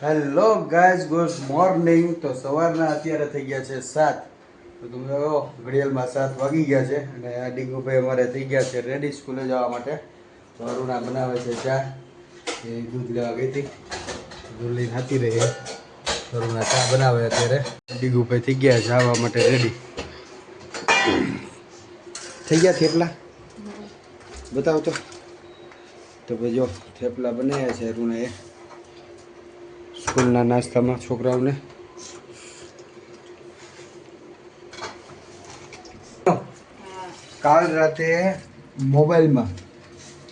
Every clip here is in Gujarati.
Hello guys, good morning. તો સવારના અત્યારે થઈ ગયા છે 7. તો તમે ઘડિયાળમાં 7 વાગી ગયા છે અને આ ડીંગુભાઈ અમારે થઈ ગયા છે રેડી સ્કૂલે જવા માટે. તો અરુણા બનાવે છે ચા. એ દૂધ લેવા ગઈ હતી, દૂધ લઈને હાથી રહી. અરુણા ચા બનાવે અત્યારે. ડીંગુભાઈ થઈ ગયા છે આવવા માટે રેડી. થઈ ગયા થેપલા બતાવો તો ભાઈ જો થેપલા બનાવ્યા છે અરુણાએ સ્કૂલના નાસ્તામાં છોકરાઓને. કાલ રાતે મોબાઈલમાં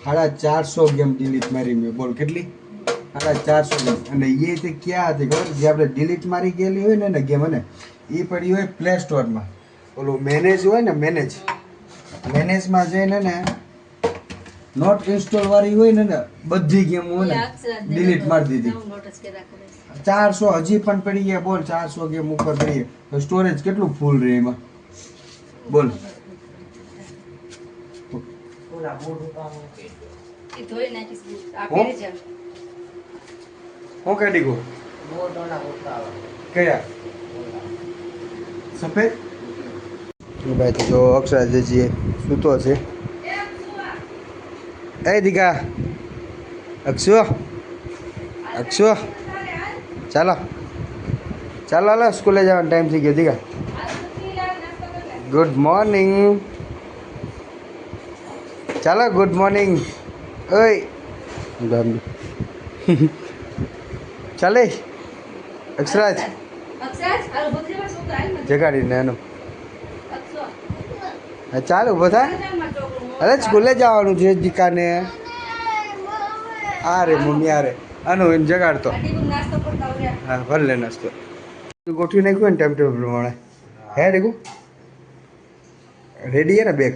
450 ગેમ ડિલીટ મારી મેં. બોલ કેટલી? 450 ગેમ. અને એ તે ક્યાં હતી ખબર? જે આપણે ડિલીટ મારી ગયેલી હોય ને ગેમ, અને એ પડી હોય પ્લે સ્ટોરમાં. ઓલું મેનેજ હોય ને, મેનેજમાં જઈને ને નોટ ઇન્સ્ટોલ વાળી હોય ને બધી ગેમ હોય ને ડિલીટ મારી દીધી. 400 હજી પણ પડી ગયા. બોલ 400 ગેમ ઉપર પડી ગયા. સ્ટોરેજ કેટલું ફૂલ રહે એમાં બોલ. હું કાઢી ગયો કયા સફેદ ભાઈ. તો જો અક્ષરાજી સૂતો છે. એ દીકા અક્ષુ ચાલો હાલો સ્કૂલે જવાનો ટાઈમ થઈ ગયો. દીકા ગુડ મોર્નિંગ. ચાલો ગુડ મોર્નિંગ. ઓય ચાલે અક્ષરાજ જગાડીને એનું. ચાલો ઉભો થાય. અરે સ્કૂલે જવાનું છે દીકાને. આ રે મમ્મી આ રે આનું એને જગાડતો. હા ભલે નાસ્તો ગોઠવી નાખ્યું ને ટાઈમ ટેબલ પ્રમાણે. હે રેગુ રેડી હે ને બેગ?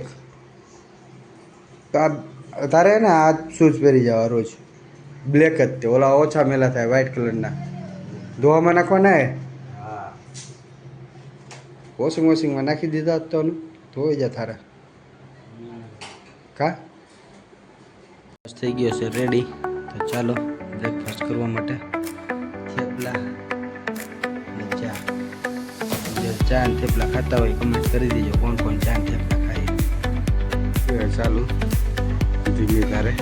તો આ તારે ને આ શૂઝ પહેરી જવા રોજ. બ્લેક જ તે ઓલા ઓછા મેલા થાય વ્હાઈટ કલરના. ધોવામાં નાખવાના હે? વોશિંગમાં નાખી દીધા તો ધોઈ જા તારા. કા થઈ ગયો છે રેડી. તો ચાલો બ્રેકફાસ્ટ કરવા માટે. થેપલા અને ચા. જે ચા અને થેપલા ખાતા હોય કમેન્ટ કરી દેજો કોણ કોણ ચા અને થેપલા ખાય. ચાલુ ધીમે તારે.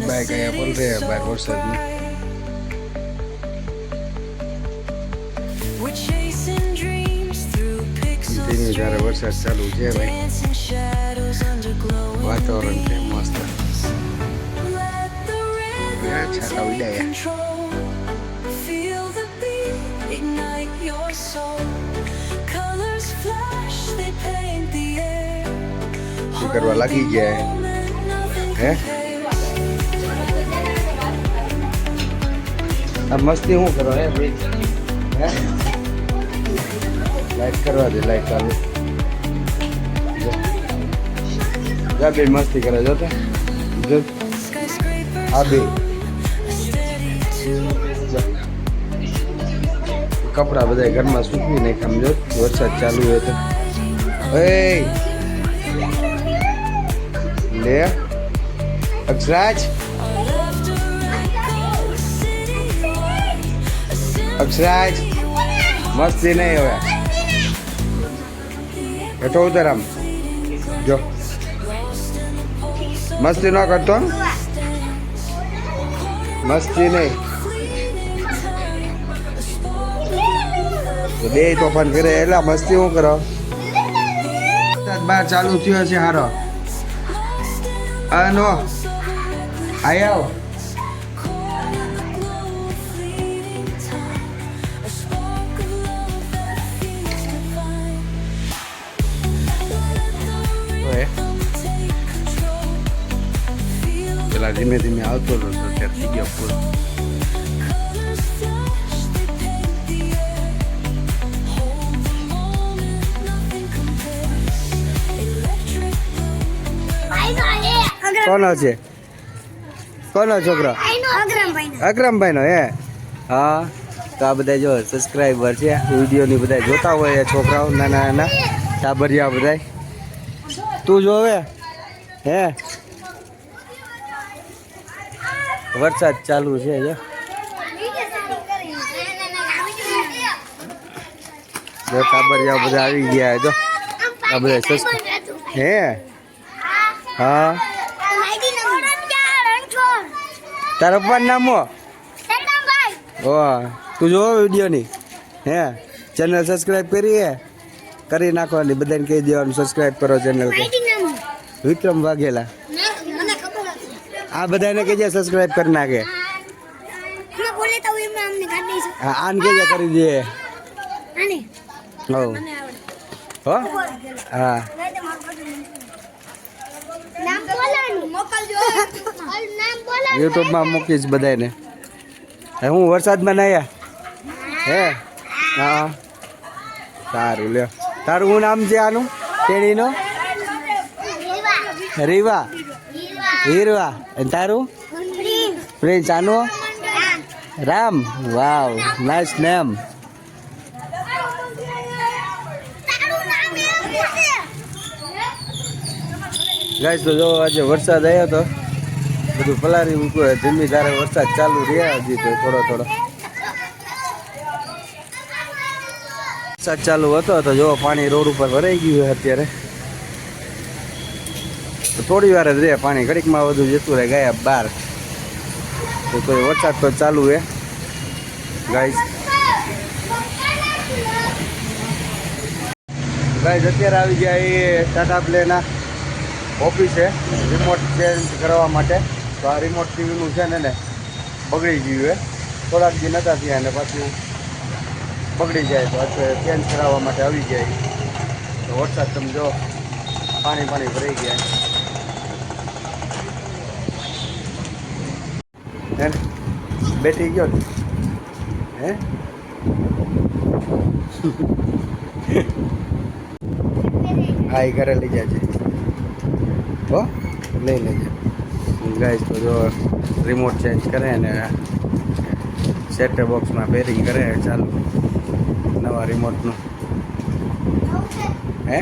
બાઈક અહીંયા બોલ રહે બાર વરસાદની. ધીમે તારે વરસાદ ચાલુ છે ભાઈ. વાતાવરણ છે મસ્ત. છાતા ઉડાયા. શું કરવા લાગી ગયા હે? આ મસ્તી શું કરો હે ભાઈ? હે લાઈટ કરવા દે. લાઈટ ચાલુ. જા બે મસ્તી કરે જો તો જો આ બે કપડા બધા ઘરમાં સૂકવી નાખ્યા. સમજો વરસાદ ચાલુ હોય તો. એ લે અક્ષરાજ મસ્તી નહીં હવે. બેઠો ઉતર આમ જો. મસ્તી ન કરતો. મસ્તી નહીં તો બે તોફાન કરે એટલે મસ્તી શું કરો? બહાર ચાલુ થયો છે હારો. નો આવ પેલા ધીમે ધીમે આવતો હતો ત્યાં થઈ ગયો પૂરો. કોનો છે? કોનો છોકરો? અકરમભાઈ નો હે? હા. તો આ બધા જો સબસ્ક્રાઈબર છે, વિડીયોની બધા જોતા હોય છોકરાઓ નાના નાના. ટાબરિયા બધાય તું જોવે હે વરસાદ ચાલુ છે જો ટાબરિયા બધા આવી ગયા જો આ બધા હે હા તારા પપ્પાનું નામ હો તું જોવો વિડીયોની હે ચેનલ સબસ્ક્રાઈબ કરી નાખવાની બધાને કહી દેવાનું સબસ્ક્રાઈબ કરો ચેનલ વિક્રમ વાઘેલા આ બધાને કહેજે સબસ્ક્રાઈબ કરી નાખે હા આને કહેજે કરી દે હો હા યુટ્યુબમાં મૂકીશ બધાને હું વરસાદમાં નાયા હે હા સારું લ્યો તારું શું નામ છે આનું તેણીનો રીવા હીરવા અને તારું પ્રિન્સ આનું Ram wow nice name guys તો જો આજે વરસાદ આવ્યો તો બધું પલારી મૂક્યું ધીમી ધારે વરસાદ ચાલુ રહ્યા હજી તો થોડો વરસાદ ચાલુ હતો તો જો પાણી રોડ ઉપર ભરાઈ ગયું અત્યારે તો થોડી વાર જ રહે પાણી ઘડીકમાં બધું જતું રહે ગયા બહાર તો કોઈ વરસાદ તો ચાલુ હે ગાઈસ અત્યારે આવી ગયા એ ટાટા પ્લેના ઓફિસે રિમોટ ચેન્જ કરવા માટે તો આ રિમોટ ટીવીનું છે ને બગડી ગયું હે થોડાક દી નહોતા ત્યાં ને પાછું બગડી જાય તો અત્યારે ચેન્જ કરાવવા માટે આવી જાય તો વરસાદ તમે જો પાણી ભરાઈ ગયા હે બેઠી ગયો હે હા એ ઘરે લઈ જાય છે હો લઈ લેજે ગાઈસ તો જો રિમોટ ચેન્જ કરે ને સેટ બોક્સમાં પેરિંગ કરે ચાલુ નવા રિમોટનું હે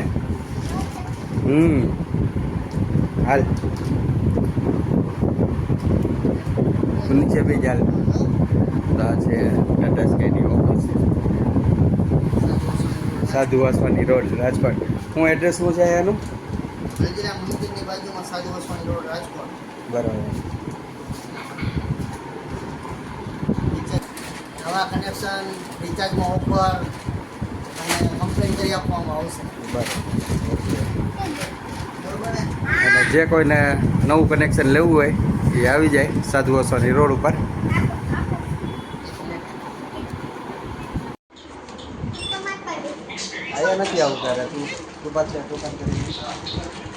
હાલ નીચે બી ચાલ આ છે ટાટા સ્કાયની ઓફિસ સાધુ વાસવાની રોડ રાજકોટ હું એડ્રેસ શું છે એનું બરાબર નવા કનેક્શન રિચાર્જમાં ઓફર અને કમ્પ્લેન કરી આપવામાં આવશે અને જે કોઈને નવું કનેક્શન લેવું હોય એ આવી જાય સાધુ વાસવાની રોડ ઉપર અહીંયા નથી આવું ત્યારે તું પાછા દુકાન કરી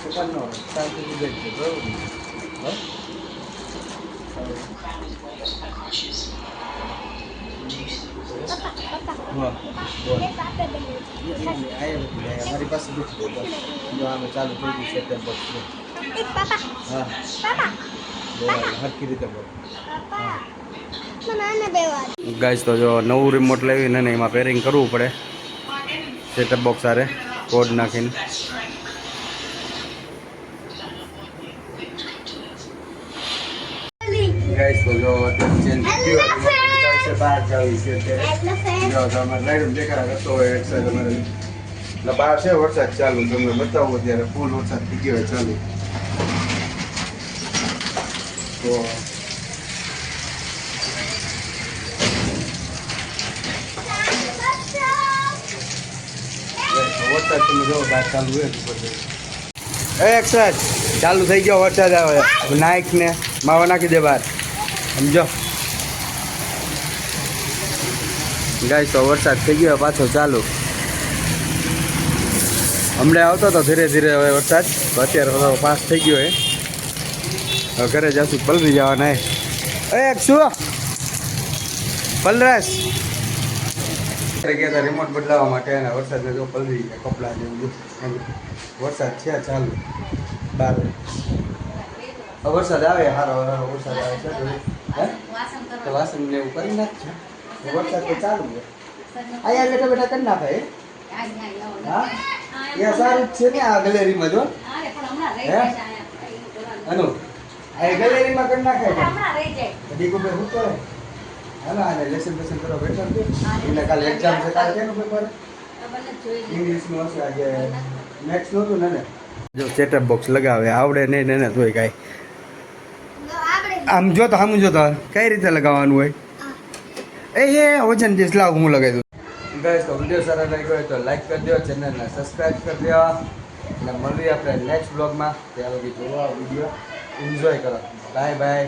દુકાનનો શાંતિથી બેઠશે બરાબર મારી પાસે આમે ચાલુ થઈ ગયું સેપ્ટેમ્બર હા હરકી રીતે બોલ ગાઈસ તો જો નવું રિમોટ લેવીને ને એમાં પેરિંગ કરવું પડે સેટઅપ બોક્સ આરે કોડ નાખીને ગાઈસ તો જો ચેન્જ થયું બહાર જાવી છે અત્યારે જો તમારે લાઈટ દેખાડા કરતો હોય એક્સરસાઇઝ તમારે એટલે બહાર છે વરસાદ ચાલુ તમને બતાવો ત્યારે ફૂલ વરસાદ થઈ ગયો ચાલુ તો વરસાદ તમે જો બહાર ચાલુ હોય એક્સરસાઇઝ ચાલુ થઈ ગયો વરસાદ આવે નાઈક ને માવા નાખી દે બહાર સમજો ગાઈસ તો વરસાદ થઈ ગયો પાછો ચાલુ હમણાં આવતો હતો ધીરે ધીરે હવે વરસાદ અત્યારે પાસ થઈ ગયો હવે ઘરે જશું પલરી જવાના એક શું પલરાશ ગયા રિમોટ બદલાવવા માટે અને વરસાદને જો પલરી ગયા કપડાં જેવું વરસાદ છે ચાલુ બાર વરસાદ આવે સારો વરસાદ આવે છે તો વાસણ ને એવું કરી નાખશે વરસાદ તો ચાલુ છે અહીંયા બેઠા બેઠા કરી નાખે હા ત્યાં સારું જ છે ને આ ગેલેરીમાં જો અરે પણ હમણાં રહી હે? જાય છે અહીંયા. એવું કરવાનું. અનુ આ ગેલેરીમાં કરી નાખાય અરે હમણાં રહી જાય. દીકુ ભાઈ શું કરે હાલો આને લેસન બેસન કરવા બેઠા છે એટલે કાલે એક્ઝામ છે કાલે કેનું પેપર આ બંને જોઈ લે. ઇંગ્લિશનું હશે આજે મેથ્સ નહોતું ને જો સેટઅપ બોક્સ લગાવે આવડે નહીં ને એને તોય કાંઈ આમ જો તો આમ જો તો કઈ રીતે લગાવવાનું હોય એ વજન જે લાવ હું લગાવી દઉં ગાઈસ તો વિડીયો સારો લાગ્યો હોય તો લાઈક કરી દો ચેનલને સબસ્ક્રાઈબ કરી દો અને મળીએ આપણે નેક્સ્ટ બ્લોગમાં ત્યાં લગી જોવા વિડીયો એન્જોય કરો બાય બાય